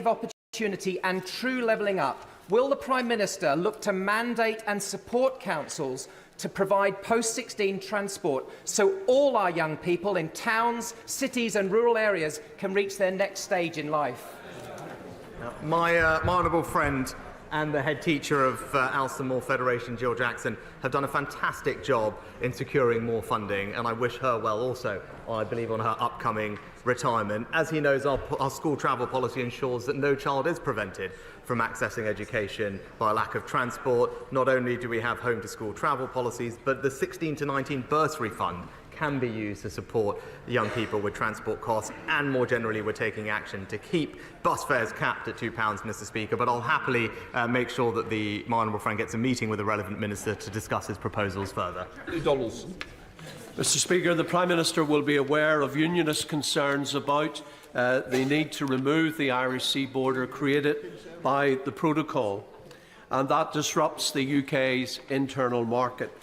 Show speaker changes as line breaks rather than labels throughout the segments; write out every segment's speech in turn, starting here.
opportunity and true levelling up, will the Prime Minister look to mandate and support councils to provide post-16 transport so all our young people in towns, cities and rural areas can reach their next stage in life?
My honourable friend and the head teacher of Alston Moor Federation, Jill Jackson, have done a fantastic job in securing more funding, and I wish her well also, I believe, on her upcoming retirement. As he knows, our school travel policy ensures that no child is prevented from accessing education by lack of transport. Not only do we have home-to-school travel policies, but the 16 to 19 bursary fund can be used to support young people with transport costs, and more generally we're taking action to keep bus fares capped at £2, Mr Speaker, but I'll happily make sure that my honourable friend gets a meeting with the relevant minister to discuss his proposals further.
Donaldson. Mr Speaker, the Prime Minister will be aware of unionist concerns about the need to remove the Irish sea border created by the protocol, and that disrupts the UK's internal market.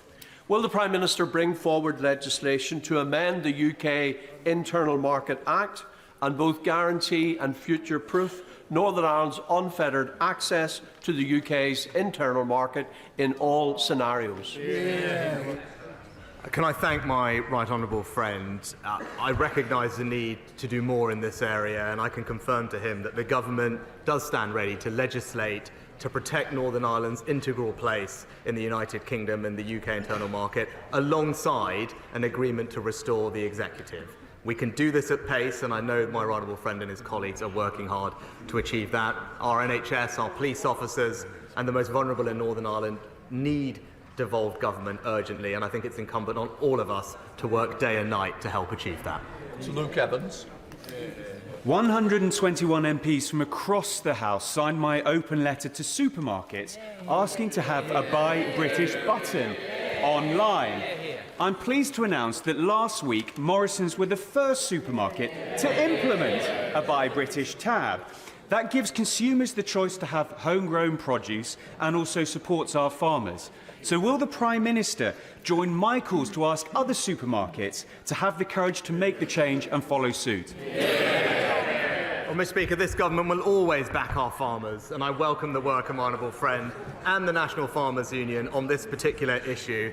Will the Prime Minister bring forward legislation to amend the UK Internal Market Act and both guarantee and future-proof Northern Ireland's unfettered access to the UK's internal market in all scenarios?
Yeah. Can I thank my right honourable friend? I recognise the need to do more in this area, and I can confirm to him that the government does stand ready to legislate to protect Northern Ireland's integral place in the United Kingdom and the UK internal market, alongside an agreement to restore the executive. We can do this at pace, and I know my right honourable friend and his colleagues are working hard to achieve that. Our NHS, our police officers and the most vulnerable in Northern Ireland need devolved government urgently, and I think it's incumbent on all of us to work day and night to help achieve that.
So Luke Evans.
121 MPs from across the House signed my open letter to supermarkets asking to have a Buy British button online. I'm pleased to announce that last week Morrisons were the first supermarket to implement a Buy British tab. That gives consumers the choice to have homegrown produce and also supports our farmers. So will the Prime Minister join my calls to ask other supermarkets to have the courage to make the change and follow suit?
Well, Mr Speaker, this government will always back our farmers, and I welcome the work of my honourable friend and the National Farmers Union on this particular issue.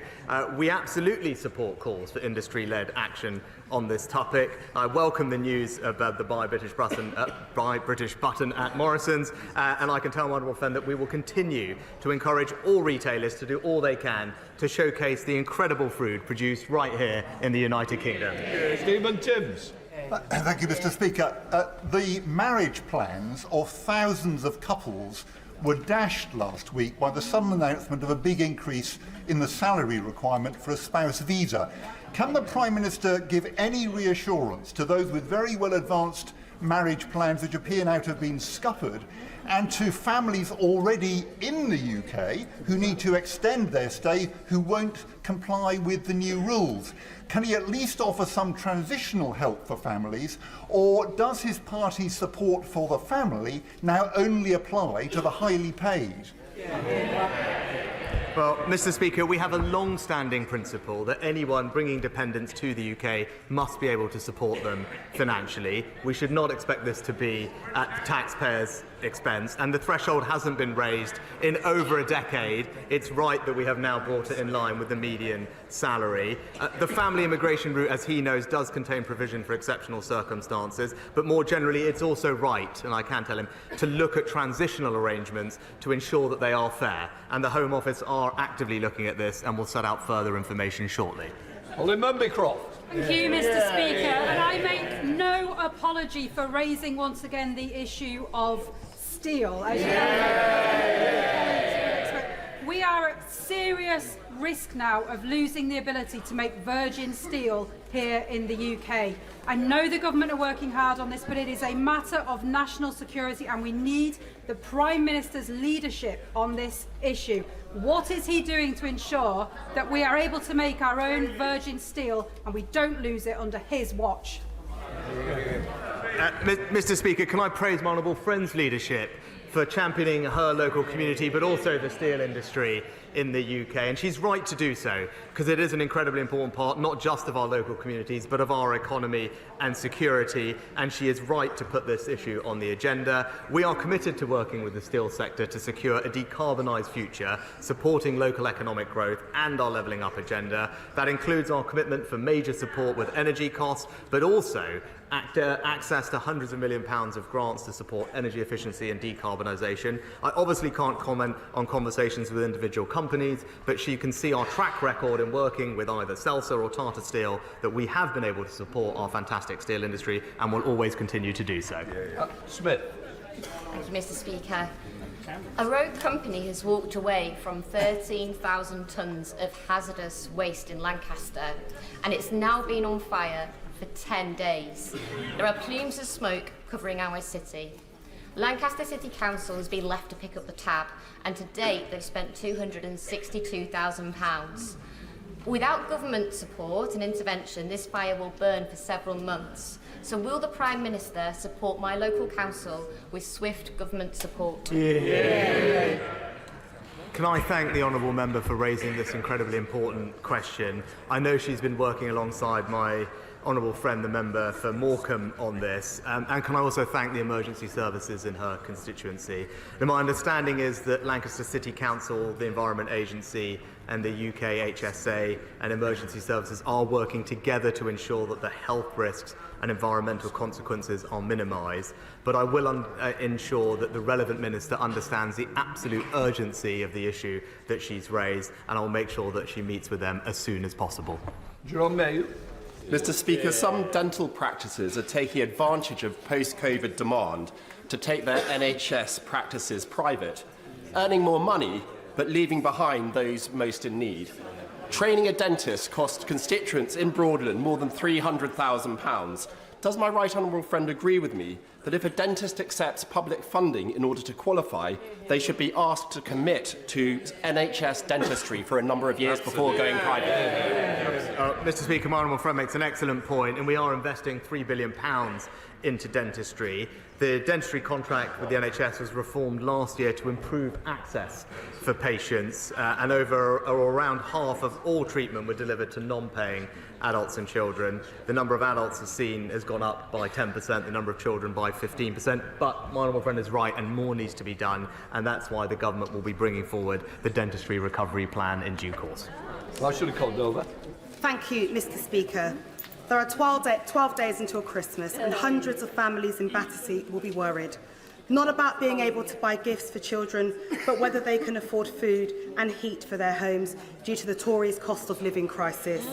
We absolutely support calls for industry-led action on this topic. I welcome the news about the Buy British button at Morrisons, and I can tell my honourable friend that we will continue to encourage all retailers to do all they can to showcase the incredible food produced right here in the United Kingdom.
Stephen Timms.
Thank you, Mr Speaker. The marriage plans of thousands of couples were dashed last week by the sudden announcement of a big increase in the salary requirement for a spouse visa. Can the Prime Minister give any reassurance to those with very well advanced marriage plans which appear now to have been scuppered, and to families already in the UK who need to extend their stay who won't comply with the new rules? Can he at least offer some transitional help for families, or does his party's support for the family now only apply to the highly paid?
Well, Mr Speaker, we have a long-standing principle that anyone bringing dependents to the UK must be able to support them financially. We should not expect this to be at the taxpayers' expense, and the threshold hasn't been raised in over a decade. It's right that we have now brought it in line with the median salary. The family immigration route, as he knows, does contain provision for exceptional circumstances, but more generally it's also right, and I can tell him, to look at transitional arrangements to ensure that they are fair, and the Home Office are actively looking at this and will set out further information shortly.
Olin Mumbycroft.
Thank you, Mr Speaker. And I make no apology for raising once again the issue of steel. As we are at serious risk now of losing the ability to make virgin steel here in the UK. I know the government are working hard on this, but it is a matter of national security, and we need the Prime Minister's leadership on this issue. What is he doing to ensure that we are able to make our own virgin steel and we don't lose it under his watch?
Mr Speaker, can I praise my honourable friend's leadership for for championing her local community, but also the steel industry in the UK. And she's right to do so, because it is an incredibly important part, not just of our local communities, but of our economy and security. And she is right to put this issue on the agenda. We are committed to working with the steel sector to secure a decarbonised future, supporting local economic growth and our levelling up agenda. That includes our commitment for major support with energy costs, but also access to hundreds of £millions of grants to support energy efficiency and decarbonisation. I obviously can't comment on conversations with individual companies, but you can see our track record in working with either Celsa or Tata Steel that we have been able to support our fantastic steel industry and will always continue to do so.
Smith.
Thank you, Mr. Speaker. A road company has walked away from 13,000 tonnes of hazardous waste in Lancaster, and it's now been on fire for 10 days. There are plumes of smoke covering our city. Lancaster City Council has been left to pick up the tab, and to date they've spent £262,000. Without government support and intervention, this fire will burn for several months. So will the Prime Minister support my local council with swift government support?
Can I thank the honourable member for raising this incredibly important question? I know she's been working alongside my honourable friend, the member for Morecambe, on this. And can I also thank the emergency services in her constituency? Now, my understanding is that Lancaster City Council, the Environment Agency and the UK HSA and emergency services are working together to ensure that the health risks and environmental consequences are minimised. But I will ensure that the relevant minister understands the absolute urgency of the issue that she's raised, and I'll make sure that she meets with them as soon as possible.
Jerome Mayo.
Mr. Speaker, some dental practices are taking advantage of post-COVID demand to take their NHS practices private, earning more money but leaving behind those most in need. Training a dentist cost constituents in Broadland more than £300,000. Does my right honourable friend agree with me that if a dentist accepts public funding in order to qualify, they should be asked to commit to NHS dentistry for a number of years before going private?
Mr. Speaker, my honourable friend makes an excellent point, and we are investing £3 billion into dentistry. The dentistry contract with the NHS was reformed last year to improve access for patients, and around half of all treatment were delivered to non-paying adults and children. The number of adults has gone up by 10%, the number of children by 15%, but my honourable friend is right, and more needs to be done, and that's why the government will be bringing forward the dentistry recovery plan in due course.
Well, I should have called over.
Thank you, Mr. Speaker. There are 12 days until Christmas, and hundreds of families in Battersea will be worried. Not about being able to buy gifts for children, but whether they can afford food and heat for their homes due to the Tories' cost of living crisis.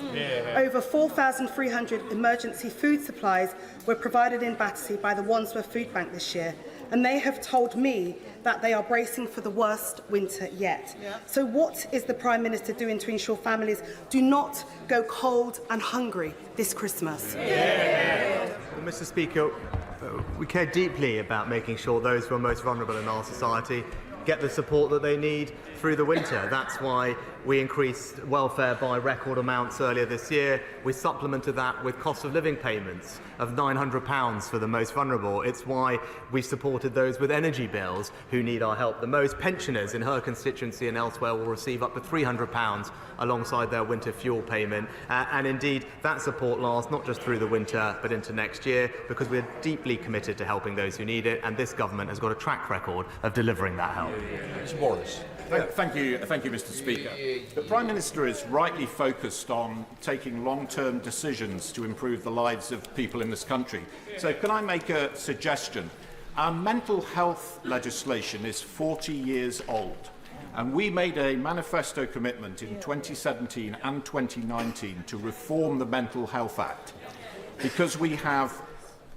Over 4,300 emergency food supplies were provided in Battersea by the Wandsworth Food Bank this year, and they have told me that they are bracing for the worst winter yet. So what is the Prime Minister doing to ensure families do not go cold and hungry this Christmas?
Well, Mr. Speaker, we care deeply about making sure those who are most vulnerable in our society get the support that they need through the winter. That's why we increased welfare by record amounts earlier this year. We supplemented that with cost of living payments of £900 for the most vulnerable. It's why we supported those with energy bills who need our help the most. Pensioners in her constituency and elsewhere will receive up to £300 alongside their winter fuel payment. And indeed, that support lasts not just through the winter, but into next year, because we're deeply committed to helping those who need it, and this government has got a track record of delivering that help.
Mr. Boris.
Thank you, Mr. Speaker. The Prime Minister is rightly focused on taking long-term decisions to improve the lives of people in this country. So can I make a suggestion? Our mental health legislation is 40 years old, and we made a manifesto commitment in 2017 and 2019 to reform the Mental Health Act, because we have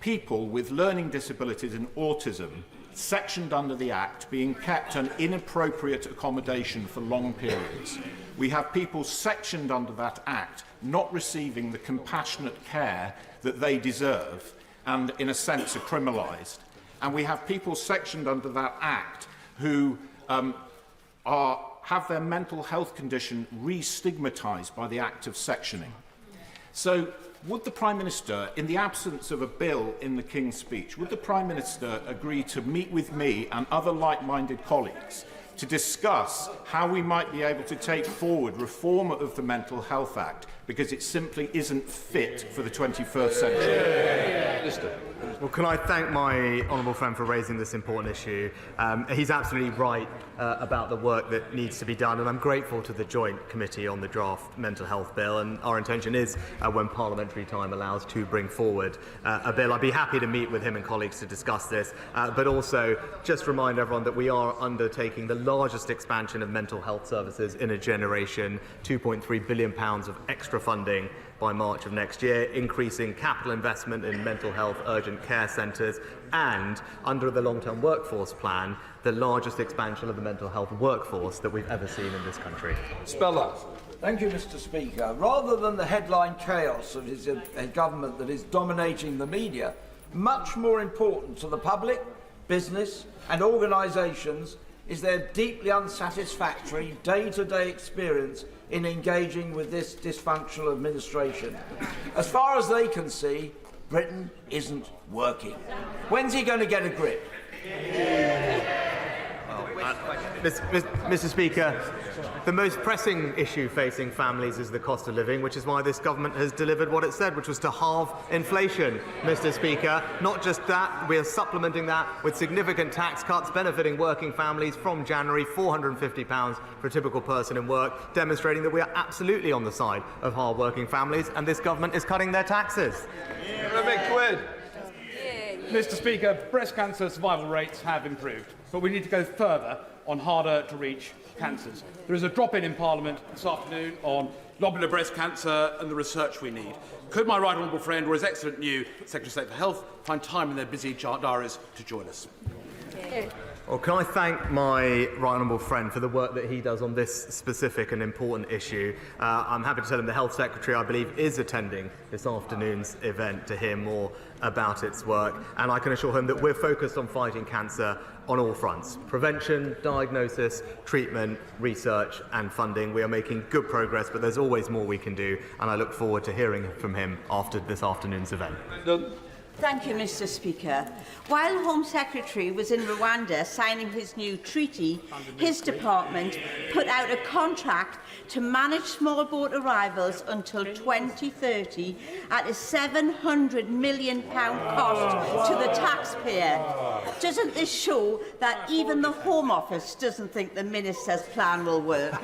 people with learning disabilities and autism sectioned under the Act being kept an inappropriate accommodation for long periods. We have people sectioned under that Act not receiving the compassionate care that they deserve and, in a sense, are criminalised. And we have people sectioned under that Act who have their mental health condition re-stigmatised by the act of sectioning. So would the Prime Minister, in the absence of a bill in the King's Speech, would the Prime Minister agree to meet with me and other like-minded colleagues to discuss how we might be able to take forward reform of the Mental Health Act, because it simply isn't fit for the 21st century?
Well, can I thank my honourable friend for raising this important issue. He's absolutely right about the work that needs to be done, and I'm grateful to the Joint Committee on the draft Mental Health Bill, and our intention is, when parliamentary time allows, to bring forward a bill. I'd be happy to meet with him and colleagues to discuss this, but also just remind everyone that we are undertaking the largest expansion of mental health services in a generation, £2.3 billion of extra funding by March of next year, increasing capital investment in mental health urgent care centres, and, under the long-term workforce plan, the largest expansion of the mental health workforce that we've ever seen in this country.
Speller. Thank you, Mr. Speaker. Rather than the headline chaos of a government that is dominating the media, much more important to the public, business and organisations is their deeply unsatisfactory day-to-day experience in engaging with this dysfunctional administration. As far as they can see, Britain isn't working. When's he going to get a grip?
Mr. Speaker, the most pressing issue facing families is the cost of living, which is why this government has delivered what it said, which was to halve inflation, Mr. Speaker. Not just that, we are supplementing that with significant tax cuts benefiting working families from January, £450 for a typical person in work, demonstrating that we are absolutely on the side of hard-working families, and this government is cutting their taxes.
Mr. Speaker, breast cancer survival rates have improved, but we need to go further on harder-to-reach cancers. There is a drop-in in Parliament this afternoon on lobular breast cancer and the research we need. Could my right honourable friend or his excellent new Secretary of State for Health find time in their busy diaries to join us?
Well, can I thank my right honourable friend for the work that he does on this specific and important issue. I'm happy to tell him the Health Secretary, I believe, is attending this afternoon's event to hear more about its work, and I can assure him that we're focused on fighting cancer on all fronts: prevention, diagnosis, treatment, research and funding. We are making good progress, but there's always more we can do, and I look forward to hearing from him after this afternoon's event.
Thank you, Mr. Speaker. While Home Secretary was in Rwanda signing his new treaty, his department put out a contract to manage small boat arrivals until 2030 at a £700 million cost to the taxpayer. Doesn't this show that even the Home Office doesn't think the Minister's plan will work?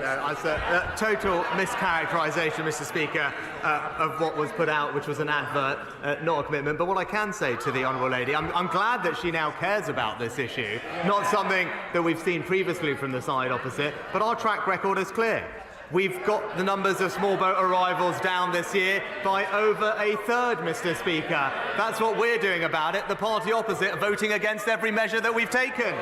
It's a total mischaracterisation, Mr. Speaker, of what was put out, which was an advert, not a commitment. But what I can say to the Honourable Lady, I'm glad that she now cares about this issue, not something that we've seen previously from the side opposite, but our track record is clear. We've got the numbers of small boat arrivals down this year by over a third, Mr. Speaker. That's what we're doing about it. The party opposite voting against every measure that we've taken.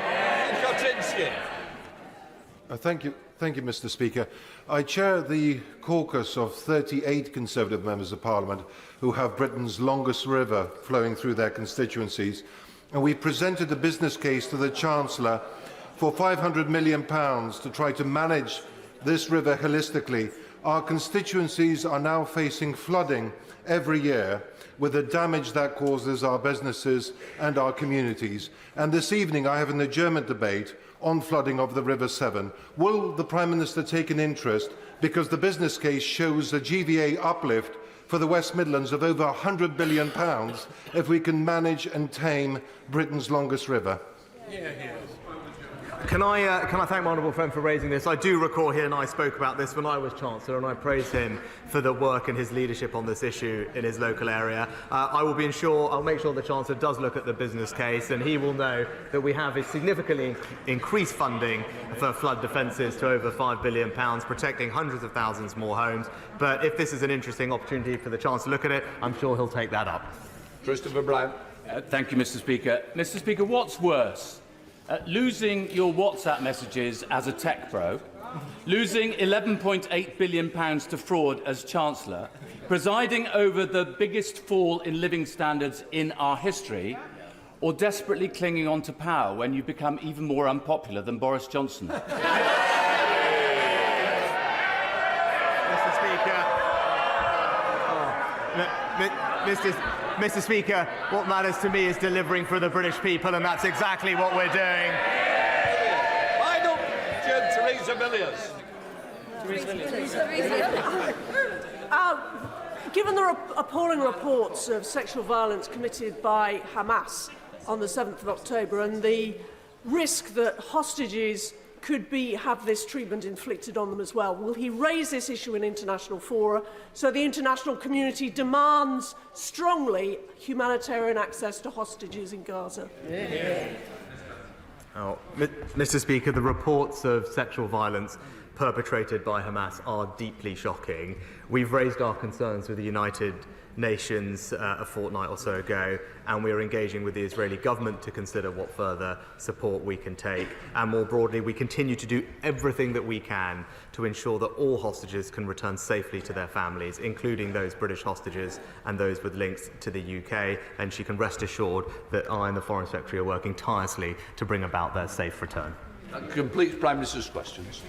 Thank you, Mr. Speaker. I chair the caucus of 38 Conservative members of Parliament who have Britain's longest river flowing through their constituencies, and we presented a business case to the Chancellor for £500 million to try to manage this river holistically. Our constituencies are now facing flooding every year, with the damage that causes our businesses and our communities. And this evening I have an adjournment debate on flooding of the River Severn. Will the Prime Minister take an interest, because the business case shows a GVA uplift for the West Midlands of over £100 billion if we can manage and tame Britain's longest river?
Can I thank my honourable friend for raising this? I do recall he and I spoke about this when I was Chancellor, and I praise him for the work and his leadership on this issue in his local area. I'll make sure the Chancellor does look at the business case, and he will know that we have a significantly increased funding for flood defences to over £5 billion, protecting hundreds of thousands more homes. But if this is an interesting opportunity for the Chancellor to look at it, I'm sure he'll take that up.
Christopher Brown. Thank you, Mr. Speaker. Mr. Speaker, what's worse? Losing your WhatsApp messages as a tech bro, losing £11.8 billion to fraud as Chancellor, presiding over the biggest fall in living standards in our history, or desperately clinging on to power when you become even more unpopular than Boris Johnson?
Mr. Speaker, Mr. Speaker, what matters to me is delivering for the British people, and that's exactly what we're doing.
Why don't Theresa Villiers?
Given the appalling reports of sexual violence committed by Hamas on the 7th of October and the risk that hostages could have this treatment inflicted on them as well, will he raise this issue in international fora so the international community demands strongly humanitarian access to hostages in Gaza?
Oh, Mr. Speaker, the reports of sexual violence perpetrated by Hamas are deeply shocking. We've raised our concerns with the United Nations a fortnight or so ago, and we are engaging with the Israeli government to consider what further support we can take. And more broadly, we continue to do everything that we can to ensure that all hostages can return safely to their families, including those British hostages and those with links to the UK. And she can rest assured that I and the Foreign Secretary are working tirelessly to bring about their safe return.
That completes Prime Minister's questions.